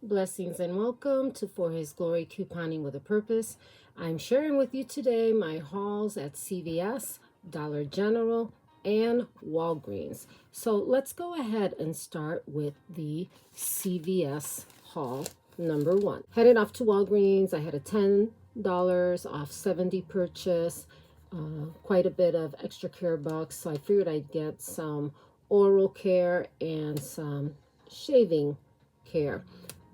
Blessings and welcome to For His Glory Couponing with a Purpose. I'm sharing with you today my hauls at CVS, Dollar General, and Walgreens. So let's go ahead and start with the CVS haul number one. Headed off to Walgreens, I had a $10 off 70 purchase, quite a bit of extra care bucks. So I figured I'd get some oral care and some shaving care.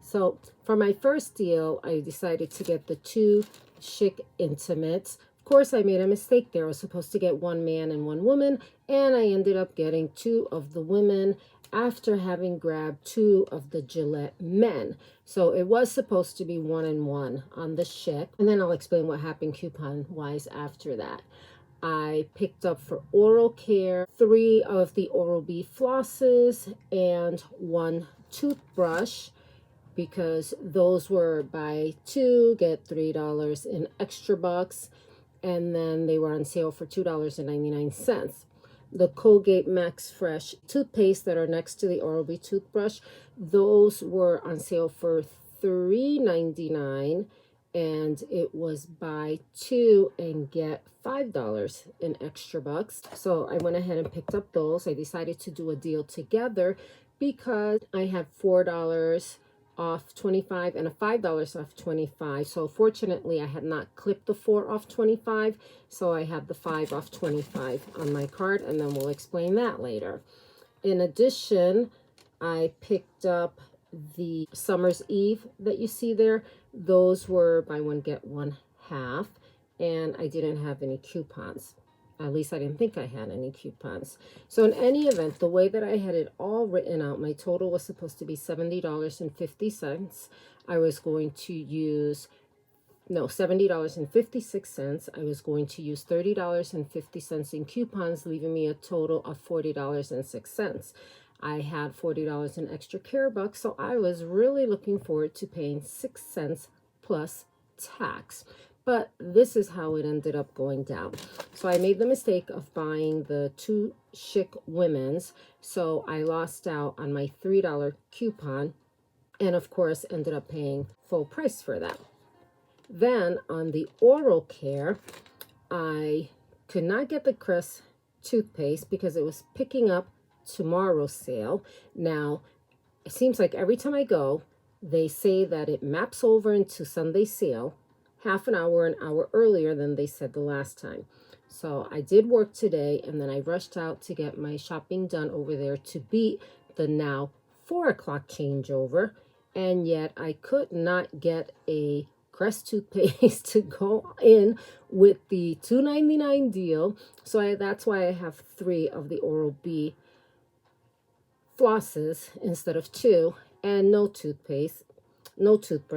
So for my first deal, I decided to get the two Schick Intimates. Of course, I made a mistake there. I was supposed to get one man and one woman, and I ended up getting two of the women after having grabbed two of the Gillette men. So it was supposed to be 1 and 1 on the Schick, and then I'll explain what happened coupon-wise after that. I picked up for oral care 3 of the Oral-B flosses and 1 toothbrush, because those were buy 2 get $3 in extra bucks, and then they were on sale for $2.99. The Colgate Max Fresh toothpaste that are next to the Oral-B toothbrush, those were on sale for $3.99, and it was buy 2 and get $5 in extra bucks. So I went ahead and picked up those. I decided to do a deal together because I had $4 off 25 and a $5 off 25. So fortunately I had not clipped the 4 off 25, so I had the 5 off 25 on my card, and then we'll explain that later. In addition, I picked up the Summer's Eve that you see there. Those were buy 1 get 1 half, and I didn't have any coupons. At least I didn't think I had any coupons. So in any event, the way that I had it all written out, my total was supposed to be $70.50. I was going to use, no, $70.56. I was going to use $30.50 in coupons, leaving me a total of $40.06. I had $40 in extra care bucks, so I was really looking forward to paying 6 cents plus tax. But this is how it ended up going down. So I made the mistake of buying the 2 Schick women's. So I lost out on my $3 coupon, and of course ended up paying full price for that. Then on the oral care, I could not get the Crest toothpaste because it was picking up tomorrow's sale. Now, it seems like every time I go, they say that it maps over into Sunday sale half an hour earlier than they said the last time. So I did work today, and then I rushed out to get my shopping done over there to beat the now 4 o'clock changeover, and yet I could not get a Crest toothpaste to go in with the $2.99 deal. So that's why I have 3 of the Oral-B flosses instead of 2, and no toothbrush,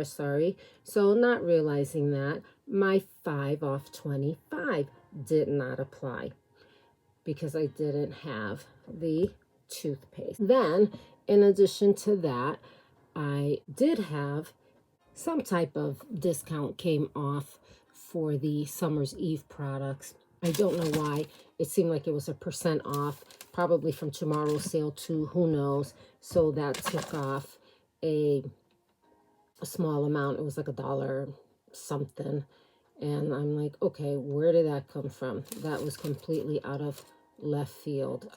sorry. So not realizing that, my 5 off 25 did not apply because I didn't have the toothpaste. Then, in addition to that, I did have some type of discount came off for the Summer's Eve products. I don't know why. It seemed like it was a % off, probably from tomorrow's sale too, who knows. So that took off a small amount. It was like $1 something, and I'm like, okay, where did that come from? That was completely out of left field.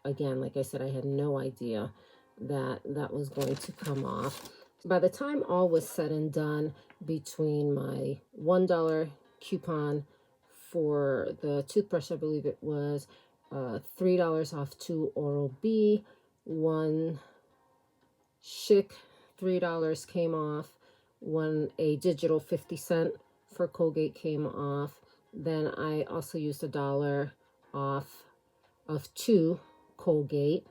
Again, like I said, I had no idea that that was going to come off. By the time all was said and done, between my $1 coupon for the toothbrush, I believe it was $3 off 2 Oral-B, 1 Schick, $3 came off, a digital 50-cent for Colgate came off. Then I also used $1 off of 2 Colgate.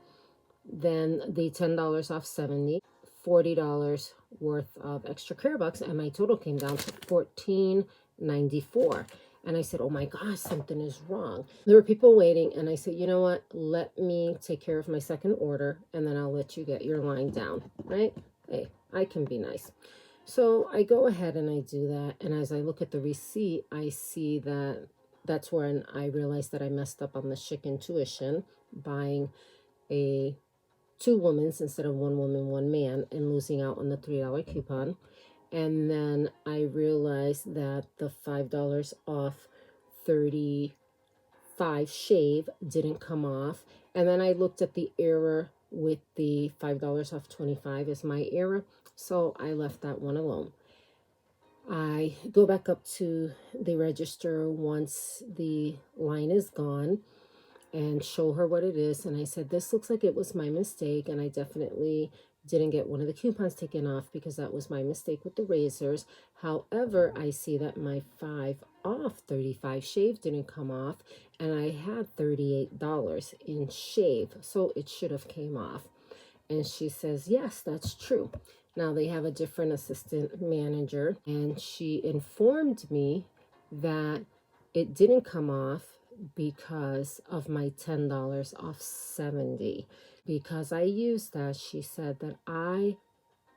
Then the $10 off 70, $40 worth of extra care bucks, and my total came down to $14.94. And I said, oh my gosh, something is wrong. There were people waiting, and I said, you know what? Let me take care of my second order, and then I'll let you get your line down, right? Hey, I can be nice. So I go ahead and I do that, and as I look at the receipt, I see that that's when I realized that I messed up on the Schick intuition, buying a 2 women's instead of 1 woman, 1 man, and losing out on the $3 coupon. And then I realized that the $5 off 35 shave didn't come off. And then I looked at the error with the $5 off 25 as my error. So I left that one alone. I go back up to the register once the line is gone and show her what it is. And I said, this looks like it was my mistake. And I definitely didn't get one of the coupons taken off because that was my mistake with the razors. However, I see that my 5 off 35 shave didn't come off, and I had $38 in shave, so it should have came off. And she says, yes, that's true. Now they have a different assistant manager, and she informed me that it didn't come off because of my $10 off 70. Because I used that, she said that I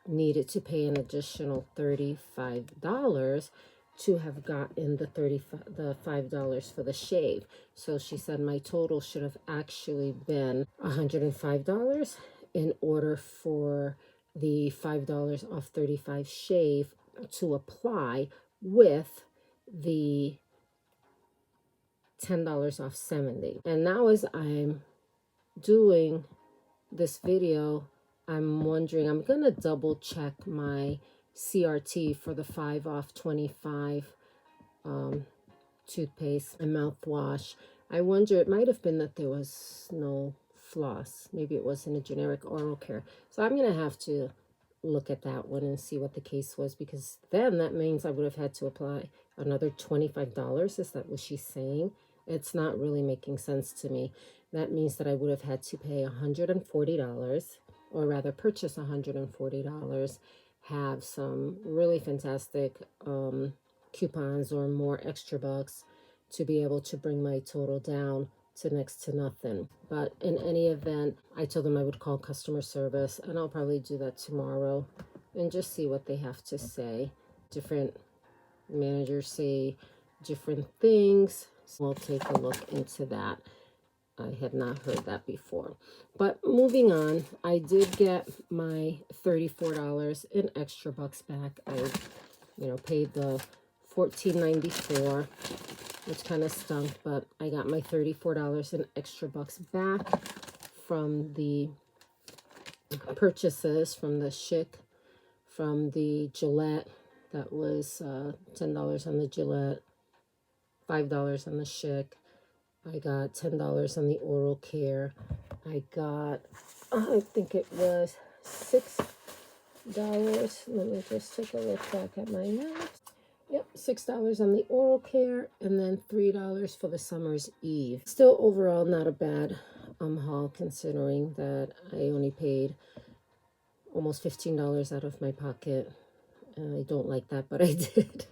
needed to pay an additional $35 to have gotten the $5 for the shave. So she said my total should have actually been $105 in order for the $5 off 35 shave to apply with the $10 off 70. And now as I'm doing this video, I'm wondering, I'm gonna double check my CRT for the 5 off 25 toothpaste and mouthwash. I wonder, it might have been that there was no floss. Maybe it wasn't a generic oral care. So I'm gonna have to look at that one and see what the case was, because then that means I would have had to apply another $25. Is that what she's saying? It's not really making sense to me. That means that I would have had to pay $140, or rather purchase $140, have some really fantastic coupons or more extra bucks to be able to bring my total down to next to nothing. But in any event, I told them I would call customer service, and I'll probably do that tomorrow and just see what they have to say. Different managers say different things, so we'll take a look into that. I had not heard that before. But moving on, I did get my $34 in extra bucks back. I, paid the $14.94, which kind of stunk, but I got my $34 in extra bucks back from the purchases from the Schick, from the Gillette. That was $10 on the Gillette, $5 on the Schick. I got $10 on the oral care. I got, I think it was $6. Let me just take a look back at my notes. Yep, $6 on the oral care, and then $3 for the Summer's Eve. Still overall not a bad haul, considering that I only paid almost $15 out of my pocket. I don't like that, but I did.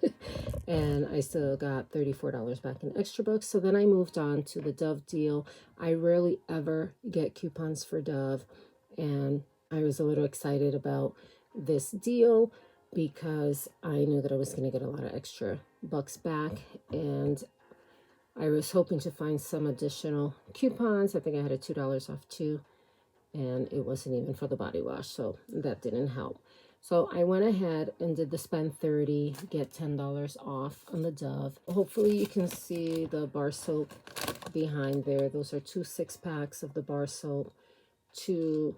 And I still got $34 back in extra bucks. So then I moved on to the Dove deal. I rarely ever get coupons for Dove, and I was a little excited about this deal because I knew that I was going to get a lot of extra bucks back, and I was hoping to find some additional coupons. I think I had a $2 off too, and it wasn't even for the body wash, so that didn't help. So I went ahead and did the spend 30, get $10 off on the Dove. Hopefully you can see the bar soap behind there. Those are 2 6-packs of the bar soap, 2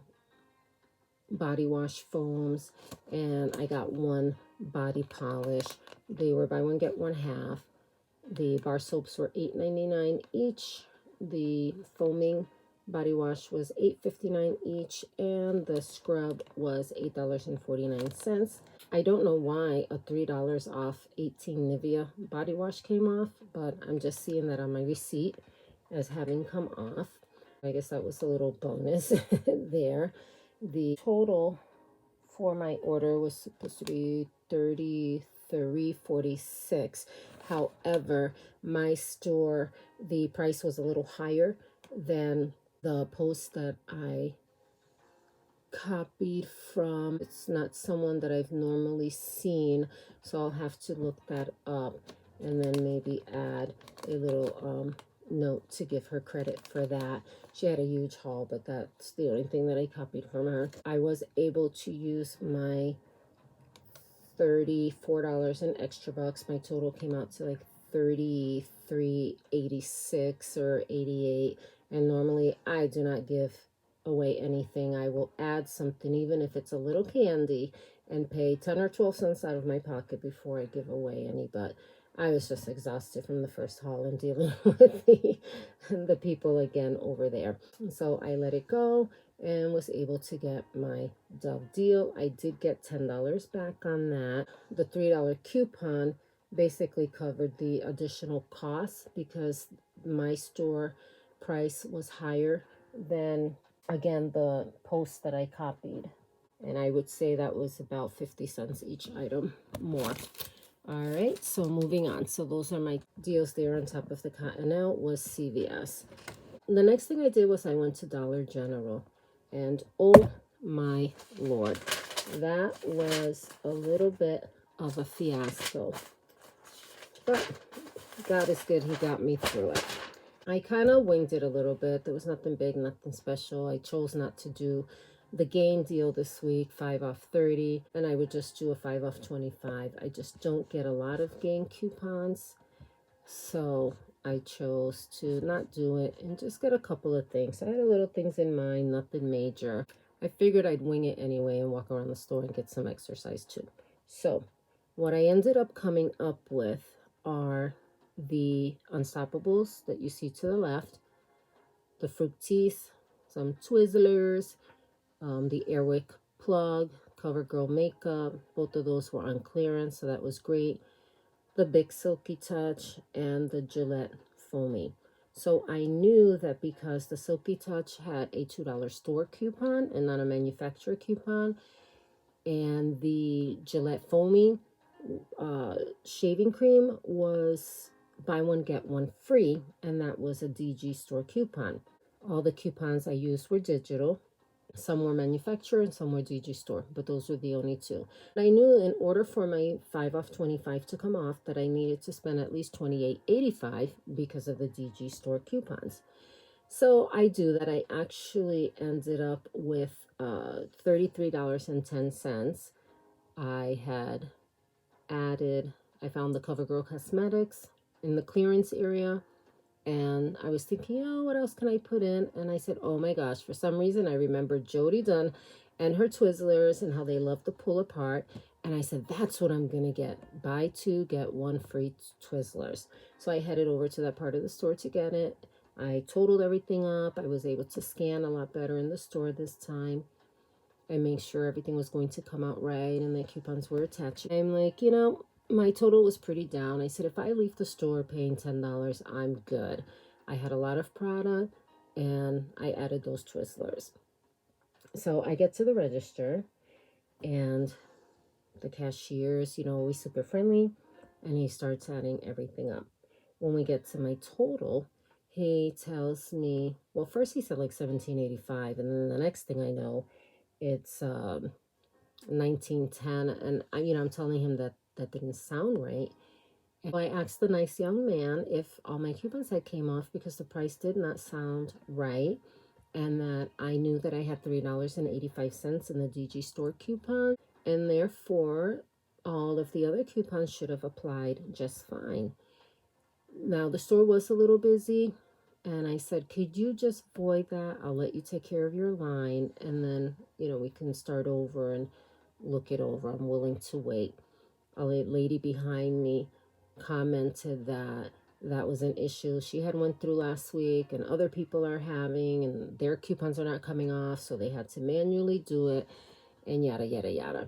body wash foams, and I got 1 body polish. They were buy one, get one half. The bar soaps were $8.99 each. The foaming body wash was $8.59 each, and the scrub was $8.49. I don't know why a $3 off 18 Nivea body wash came off, but I'm just seeing that on my receipt as having come off. I guess that was a little bonus there. The total for my order was supposed to be $33.46. However, my store, the price was a little higher than the post that I copied from. It's not someone that I've normally seen, so I'll have to look that up and then maybe add a little note to give her credit for that. She had a huge haul, but that's the only thing that I copied from her. I was able to use my $34 in extra bucks. My total came out to like $33.86 or 88. And normally I do not give away anything. I will add something, even if it's a little candy, and pay 10 or 12 cents out of my pocket before I give away any. But I was just exhausted from the first haul and dealing with the people again over there. So I let it go and was able to get my Dove deal. I did get $10 back on that. The $3 coupon basically covered the additional costs because my store price was higher than, again, the post that I copied. And I would say that was about 50 cents each item more. All right, so moving on. So those are my deals there on top of the cotton. Now was CVS. The next thing I did was I went to Dollar General. And oh my Lord, that was a little bit of a fiasco. But God is good, he got me through it. I kind of winged it a little bit. There was nothing big, nothing special. I chose not to do the game deal this week, 5 off 30, and I would just do a 5 off 25. I just don't get a lot of game coupons, so I chose to not do it and just get a couple of things. I had a little things in mind, nothing major. I figured I'd wing it anyway and walk around the store and get some exercise too. So what I ended up coming up with are the Unstoppables that you see to the left, the Fructis, some Twizzlers, the Airwick plug, CoverGirl makeup. Both of those were on clearance, so that was great. The Big Silky Touch and the Gillette Foamy. So I knew that because the Silky Touch had a $2 store coupon and not a manufacturer coupon, and the Gillette Foamy shaving cream was buy one get one free, and that was a DG store coupon. All the coupons I used were digital. Some were manufacturer and some were DG store, but those were the only two. I knew in order for my 5 off 25 to come off that I needed to spend at least $28.85 because of the DG store coupons. So I do that. I actually ended up with $33.10. I had added, I found the CoverGirl Cosmetics in the clearance area, and I was thinking, oh, what else can I put in? And I said, oh my gosh, for some reason I remembered Jody Dunn and her Twizzlers and how they love to pull apart. And I said, that's what I'm gonna get. Buy two, get one free Twizzlers. So I headed over to that part of the store to get it. I totaled everything up. I was able to scan a lot better in the store this time and make sure everything was going to come out right and the coupons were attached. I'm like, my total was pretty down. I said, if I leave the store paying $10, I'm good. I had a lot of product and I added those Twizzlers. So I get to the register and the cashier's, always super friendly, and he starts adding everything up. When we get to my total, he tells me, well, first he said like $17.85, and then the next thing I know, it's $19.10, and I'm telling him that didn't sound right. And I asked the nice young man if all my coupons had came off because the price did not sound right, and that I knew that I had $3.85 in the DG store coupon, and therefore all of the other coupons should have applied just fine. Now the store was a little busy, and I said, could you just void that? I'll let you take care of your line, and then we can start over and look it over. I'm willing to wait. A lady behind me commented that that was an issue she had went through last week and other people are having, and their coupons are not coming off, so they had to manually do it, and yada yada yada.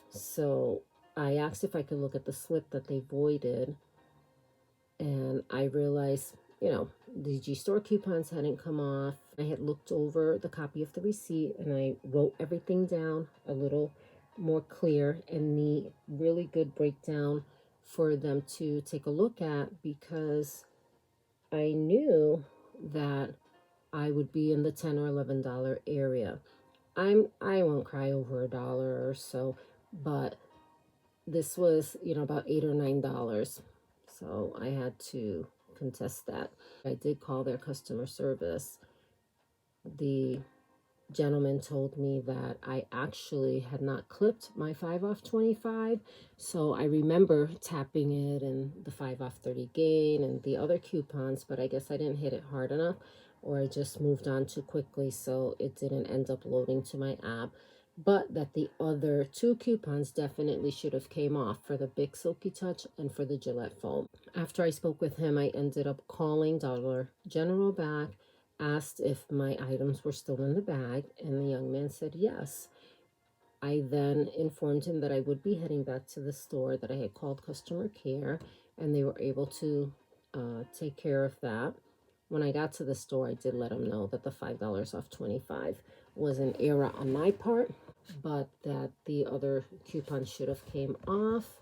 So I asked if I could look at the slip that they voided, and I realized the G store coupons hadn't come off. I had looked over the copy of the receipt and I wrote everything down a little more clear and neat, really good breakdown for them to take a look at, because I knew that I would be in the $10 or $11 area. I won't cry over $1 or so, but this was about $8 or $9. So I had to contest that. I did call their customer service. The gentleman told me that I actually had not clipped my 5 off 25. So I remember tapping it and the 5 off 30 gain and the other coupons, but I guess I didn't hit it hard enough, or I just moved on too quickly, so it didn't end up loading to my app. But that the other 2 coupons definitely should have came off, for the Big Silky Touch and for the Gillette Foam. After I spoke with him, I ended up calling Dollar General back, asked if my items were still in the bag, and the young man said yes. I then informed him that I would be heading back to the store, that I had called customer care, and they were able to take care of that. When I got to the store, I did let them know that the $5 off 25 was an error on my part, but that the other coupon should have came off.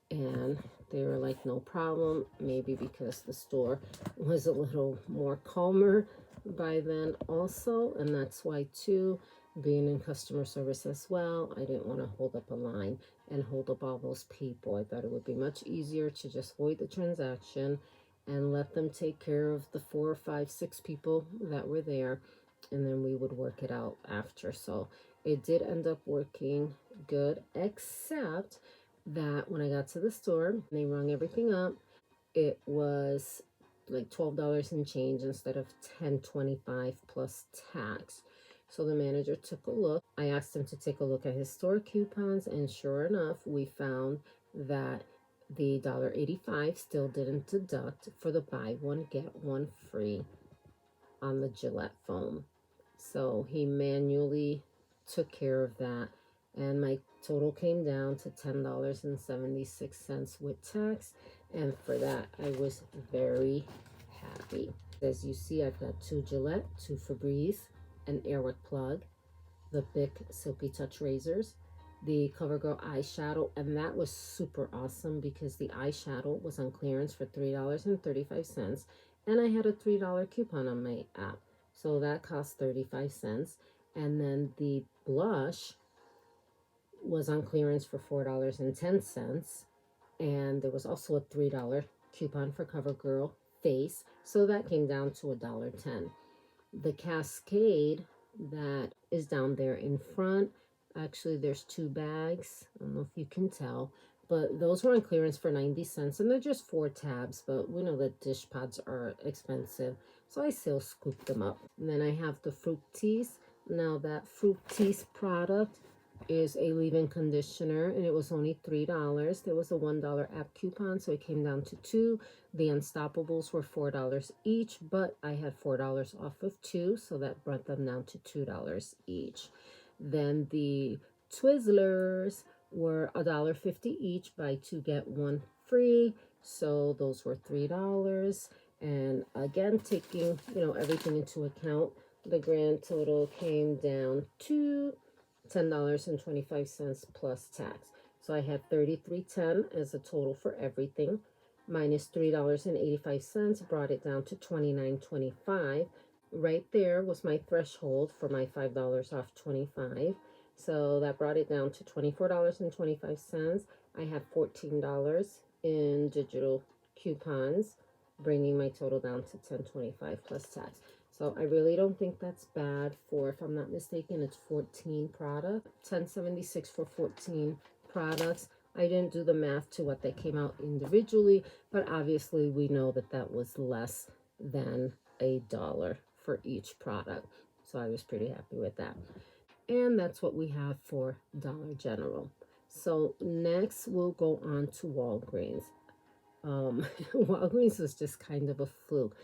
And they were like, no problem, maybe because the store was a little more calmer by then also, and that's why too, being in customer service as well, I didn't want to hold up a line and hold up all those people. I thought it would be much easier to just void the transaction and let them take care of the 4, 5, 6 people that were there, and then we would work it out after. So it did end up working good, except that when I got to the store, they rung everything up. It was like $12 and change instead of $10.25 plus tax. So the manager took a look. I asked him to take a look at his store coupons, and sure enough, we found that the $1.85 still didn't deduct for the buy one get one free on the Gillette Foam. So he manually took care of that, and my total came down to $10.76 with tax, and for that I was very happy. As you see, I've got 2 Gillette, 2 Febreze, an Airwick plug, the Bic Silky Touch razors, the CoverGirl eyeshadow, and that was super awesome because the eyeshadow was on clearance for $3.35, and I had a $3 coupon on my app, so that cost 35 cents. And then the blush was on clearance for $4.10, and there was also a $3 coupon for CoverGirl face, so that came down to $1.10. The Cascade that is down there in front, actually there's 2 bags, I don't know if you can tell, but those were on clearance for 90 cents, and they're just 4 tabs, but we know that dish pods are expensive, so I still scooped them up. And then I have the Fructis. Now that Fructis product is a leave-in conditioner, and it was only $3. There was a $1 app coupon, so it came down to 2. The Unstoppables were $4 each, but I had $4 off of 2, so that brought them down to $2 each. Then the Twizzlers were $1.50 each, buy 2 get 1 free, so those were $3. And again, taking everything into account, the grand total came down to $10.25 plus tax. So I had $33.10 as a total for everything, minus $3.85 brought it down to $29.25. Right there was my threshold for my $5 off 25. So that brought it down to $24.25. I had $14 in digital coupons, bringing my total down to $10.25 plus tax. So I really don't think that's bad for, if I'm not mistaken, it's 14 products, $10.76 for 14 products. I didn't do the math to what they came out individually, but obviously we know that that was less than $1 for each product. So I was pretty happy with that. And that's what we have for Dollar General. So next we'll go on to Walgreens. Walgreens was just kind of a fluke.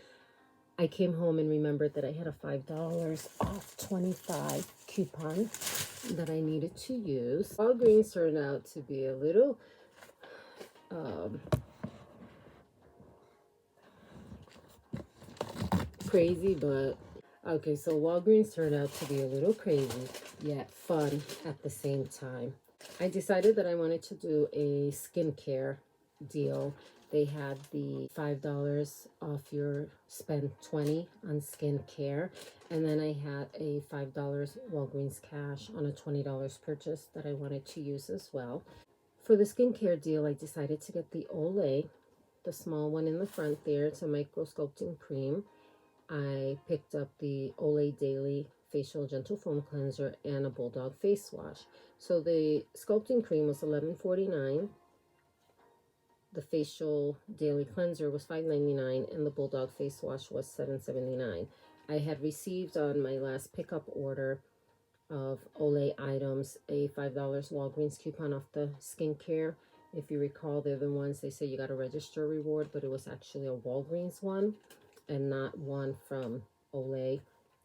I came home and remembered that I had a $5 off 25 coupon that I needed to use. Walgreens turned out to be a little crazy, but okay, so Walgreens turned out to be a little crazy, yet fun at the same time. I decided that I wanted to do a skincare deal. They had the $5 off your spend 20 on skincare. And then I had a $5 Walgreens cash on a $20 purchase that I wanted to use as well. For the skincare deal, I decided to get the Olay the small one in the front there. It's a micro sculpting cream. I picked up the Olay Daily Facial Gentle Foam Cleanser and a Bulldog Face Wash. So the sculpting cream was $11.49. The Facial Daily Cleanser was $5.99, and the Bulldog Face Wash was $7.79. I had received on my last pickup order of Olay items a $5 Walgreens coupon off the skincare. If you recall, they're the ones they say you got to register reward, but it was actually a Walgreens one and not one from Olay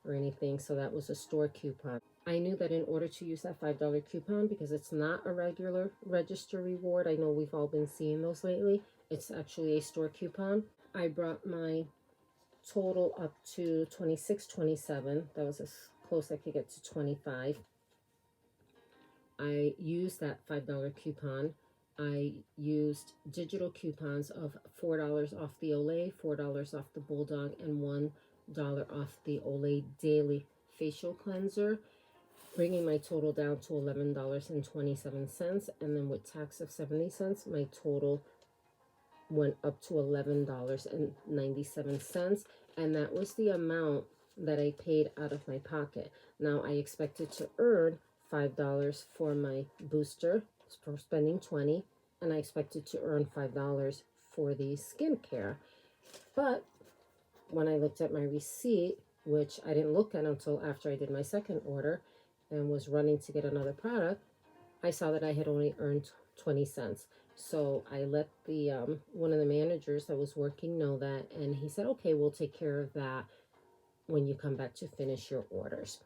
or anything. So that was a store coupon. I knew that in order to use that $5 coupon, because it's not a regular register reward, I know we've all been seeing those lately, it's actually a store coupon. I brought my total up to $26.27. That was as close I could get to $25. I used that $5 coupon. I used digital coupons of $4 off the Olay, $4 off the Bulldog, and $1 off the Olay Daily Facial Cleanser, bringing my total down to $11.27. And then with tax of 70 cents, my total went up to $11.97. And that was the amount that I paid out of my pocket. Now I expected to earn $5 for my booster for spending $20, and I expected to earn $5 for the skincare. But when I looked at my receipt, which I didn't look at until after I did my second order and was running to get another product, I saw that I had only earned 20 cents. So I let the one of the managers that was working know that, and he said, okay, we'll take care of that when you come back to finish your orders.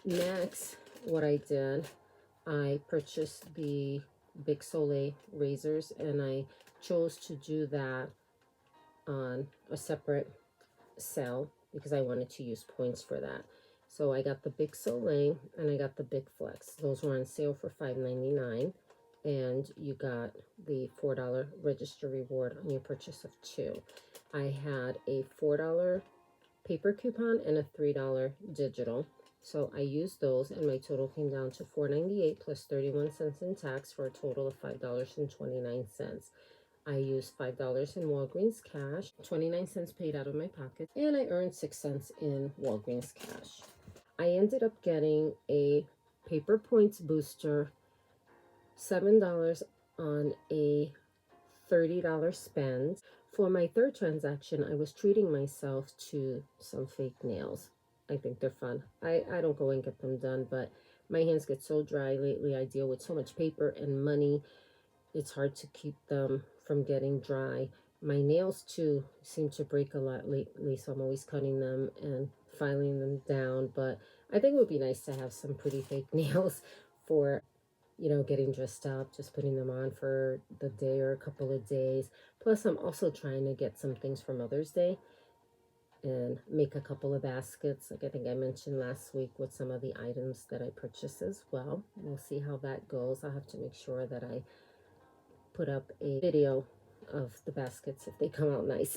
Next, what I did, I purchased the Big Soleil razors, and I chose to do that on a separate sale because I wanted to use points for that. So I got the Big Soleil and I got the Big Flex. Those were on sale for $5.99, and you got the $4 register reward on your purchase of 2. I had a $4 paper coupon and a $3 digital. So I used those, and my total came down to $4.98 plus 31 cents in tax for a total of $5.29. I used $5 in Walgreens cash, 29 cents paid out of my pocket, and I earned 6 cents in Walgreens cash. I ended up getting a paper points booster, $7 on a $30 spend. For my third transaction, I was treating myself to some fake nails. I think they're fun. I don't go and get them done, but my hands get so dry lately. I deal with so much paper and money. It's hard to keep them from getting dry. My nails too seem to break a lot lately, so I'm always cutting them and filing them down. But I think it would be nice to have some pretty fake nails for, you know, getting dressed up, just putting them on for the day or a couple of days. Plus, I'm also trying to get some things for Mother's Day and make a couple of baskets, like I think I mentioned last week, with some of the items that I purchased as well. We'll see how that goes. I'll have to make sure that I put up a video of the baskets if they come out nice.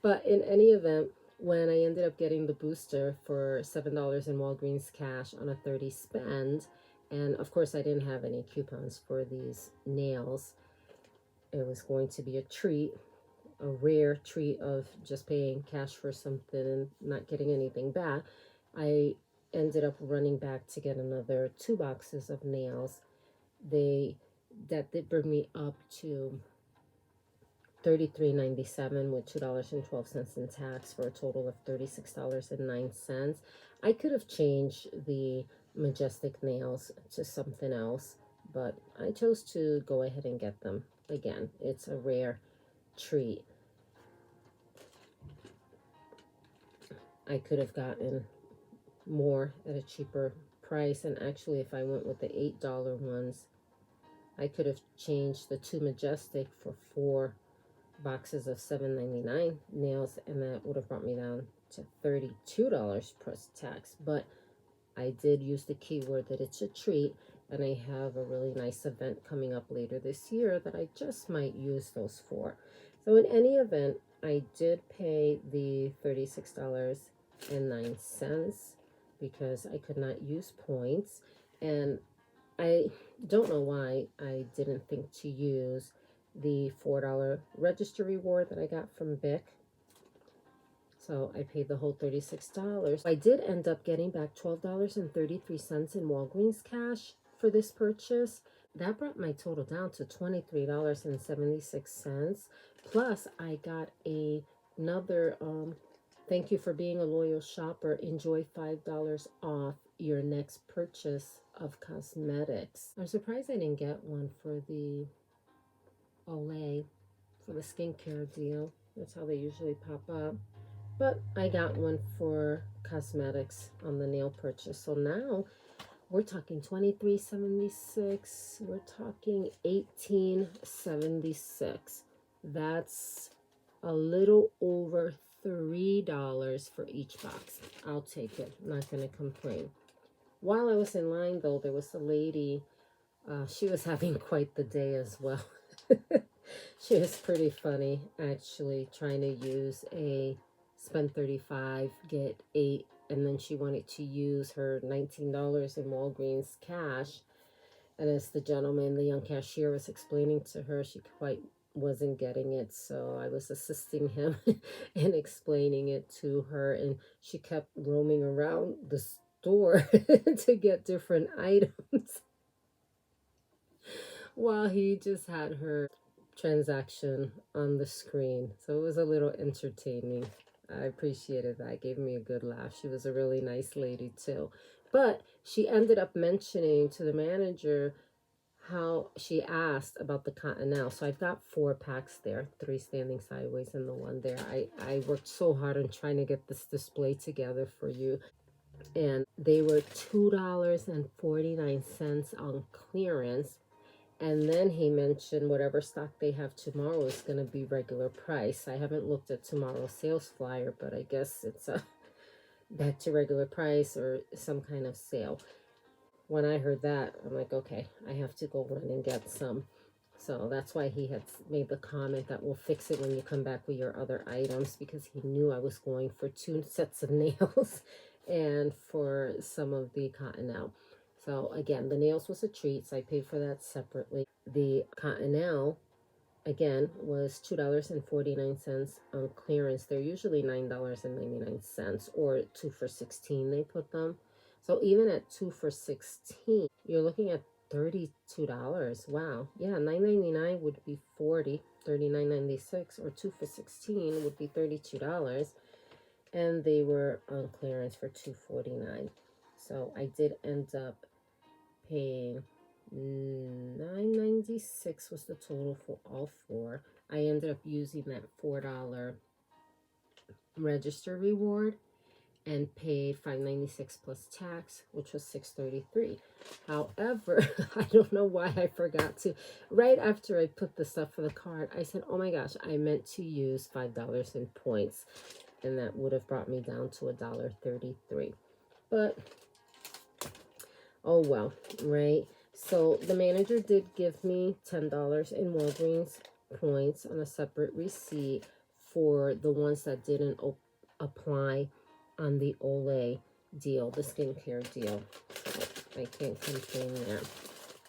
But in any event, when I ended up getting the booster for $7 in Walgreens cash on a 30 spend, and of course I didn't have any coupons for these nails, it was going to be a treat, a rare treat of just paying cash for something and not getting anything back. I ended up running back to get another 2 boxes of nails. That did bring me up to $33.97 with $2.12 in tax for a total of $36.09. I could have changed the Majestic nails to something else, but I chose to go ahead and get them. Again, it's a rare treat. I could have gotten more at a cheaper price, and actually if I went with the $8 ones, I could have changed the 2 Majestic for 4 boxes of $7.99 nails, and that would have brought me down to $32 plus tax. But I did use the keyword that it's a treat, and I have a really nice event coming up later this year that I just might use those for. So in any event, I did pay the $36.09 because I could not use points, and I don't know why I didn't think to use the $4 register reward that I got from Bic. So I paid the whole $36. I did end up getting back $12.33 in Walgreens cash for this purchase. That brought my total down to $23.76. Plus, I got another thank you for being a loyal shopper. Enjoy $5 off your next purchase of cosmetics. I'm surprised I didn't get one for the Olay, for the skincare deal. That's how they usually pop up. But I got one for cosmetics on the nail purchase. So now we're talking $23.76. We're talking $18.76. That's a little over $3 for each box. I'll take it. I'm not going to complain. While I was in line, though, there was a lady. She was having quite the day as well. She was pretty funny, actually, trying to use a spend 35, get 8, and then she wanted to use her $19 in Walgreens cash. And as the gentleman, the young cashier, was explaining to her, she quite wasn't getting it. So I was assisting him and explaining it to her. And she kept roaming around the store to get different items while he just had her transaction on the screen. So it was a little entertaining. I appreciated that. It gave me a good laugh. She was a really nice lady too. But she ended up mentioning to the manager how she asked about the Cottonelle. So I've got 4 packs there, 3 standing sideways and the 1 there. I worked so hard on trying to get this display together for you. And they were $2.49 on clearance. And then he mentioned whatever stock they have tomorrow is going to be regular price. I haven't looked at tomorrow's sales flyer, but I guess it's back to regular price or some kind of sale. When I heard that, I'm like, okay, I have to go run and get some. So that's why he had made the comment that we'll fix it when you come back with your other items, because he knew I was going for 2 sets of nails and for some of the Cottonelle. So again, the nails was a treat, so I paid for that separately. The Cottonelle, again, was $2.49 on clearance. They're usually $9.99 or 2 for $16 they put them. So even at 2 for $16, you're looking at $32. Wow. Yeah, $9.99 would be $40, $39.96, or 2 for $16 would be $32. And they were on clearance for $2.49. So I did end up paying $9.96 was the total for all 4. I ended up using that $4 register reward and paid $5.96 plus tax, which was $6.33. However, I don't know why I forgot to. Right after I put the stuff for the card, I said, oh my gosh, I meant to use $5 in points, and that would have brought me down to $1.33. But oh well, right? So the manager did give me $10 in Walgreens points on a separate receipt for the ones that didn't apply on the Olay deal, the skincare deal. So I can't complain there.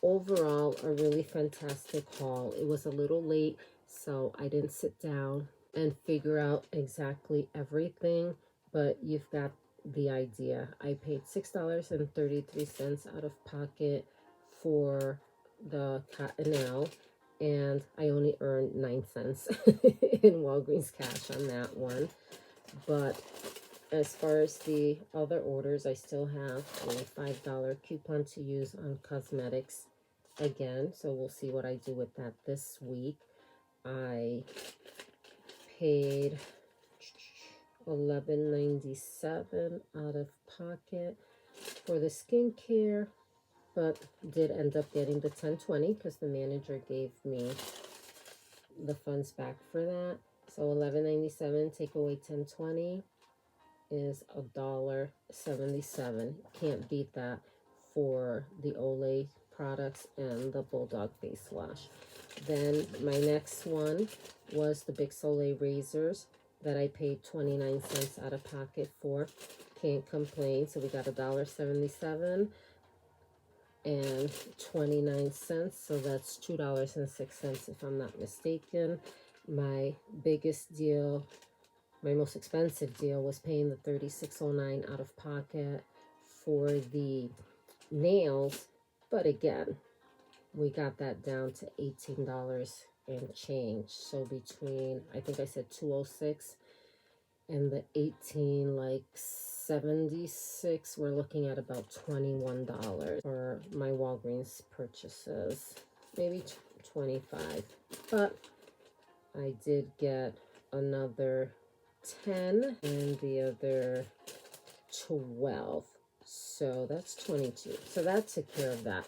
Overall, a really fantastic haul. It was a little late, so I didn't sit down and figure out exactly everything, but you've got the idea. I paid $6.33 out of pocket for the Cottonelle, and I only earned 9 cents in Walgreens cash on that one. But as far as the other orders, I still have a $5 coupon to use on cosmetics again, so we'll see what I do with that this week. I paid $11.97 out of pocket for the skincare, but did end up getting the $10.20 because the manager gave me the funds back for that. So $11.97 take away $10.20 is $1.77. Can't beat that for the Olay products and the Bulldog face wash. Then my next one was the Big Soleil razors that I paid 29 cents out of pocket for. Can't complain. So we got $1.77. $2.29, so that's $2.06 if I'm not mistaken. My biggest deal, my most expensive deal, was paying the $36.09 out of pocket for the nails, but again, we got that down to $18 and change. So between, I think I said 206 and the 18, like 76, we're looking at about $21 for my Walgreens purchases, maybe 25. But I did get another 10 and the other 12, so that's 22. So that took care of that.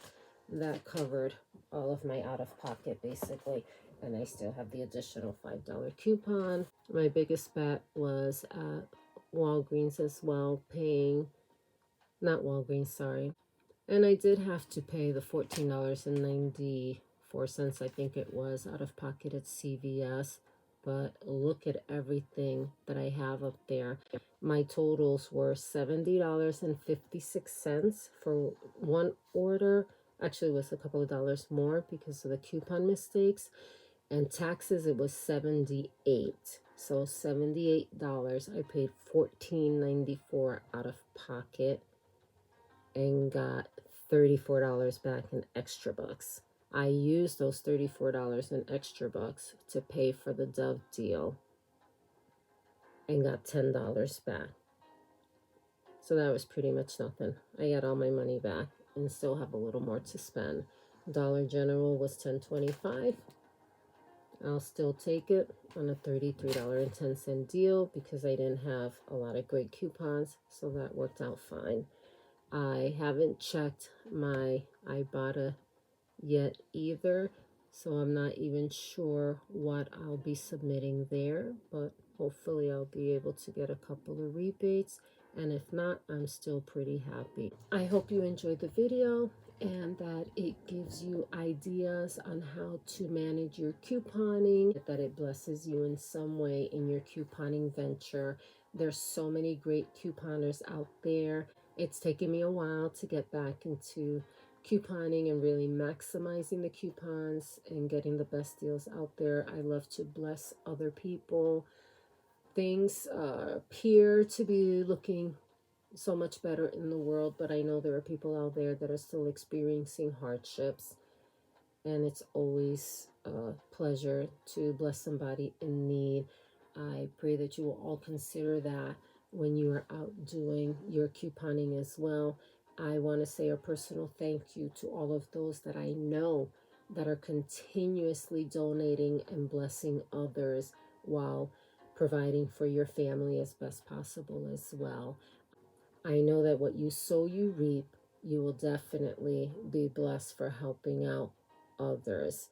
That covered all of my out-of-pocket basically, and I still have the additional $5 coupon. My biggest bet was at Walgreens as well, paying, not Walgreens, sorry. And I did have to pay the $14.94, I think it was, out of pocket at CVS. But look at everything that I have up there. My totals were $70.56 for one order. Actually, it was a couple of dollars more because of the coupon mistakes. And taxes, it was $78. So $78. I paid $14.94 out of pocket and got $34 back in extra bucks. I used those $34 in extra bucks to pay for the Dove deal and got $10 back. So that was pretty much nothing. I got all my money back and still have a little more to spend. Dollar General was $10.25. I'll still take it on a $33.10 deal because I didn't have a lot of great coupons, so that worked out fine. I haven't checked my Ibotta yet either, so I'm not even sure what I'll be submitting there, but hopefully I'll be able to get a couple of rebates, and if not, I'm still pretty happy. I hope you enjoyed the video and that it gives you ideas on how to manage your couponing, that it blesses you in some way in your couponing venture. There's so many great couponers out there. It's taken me a while to get back into couponing and really maximizing the coupons and getting the best deals out there. I love to bless other people. Things appear to be looking so much better in the world, but I know there are people out there that are still experiencing hardships, and it's always a pleasure to bless somebody in need. I pray that you will all consider that when you are out doing your couponing as well. I want to say a personal thank you to all of those that I know that are continuously donating and blessing others while providing for your family as best possible as well. I know that what you sow, you reap. You will definitely be blessed for helping out others.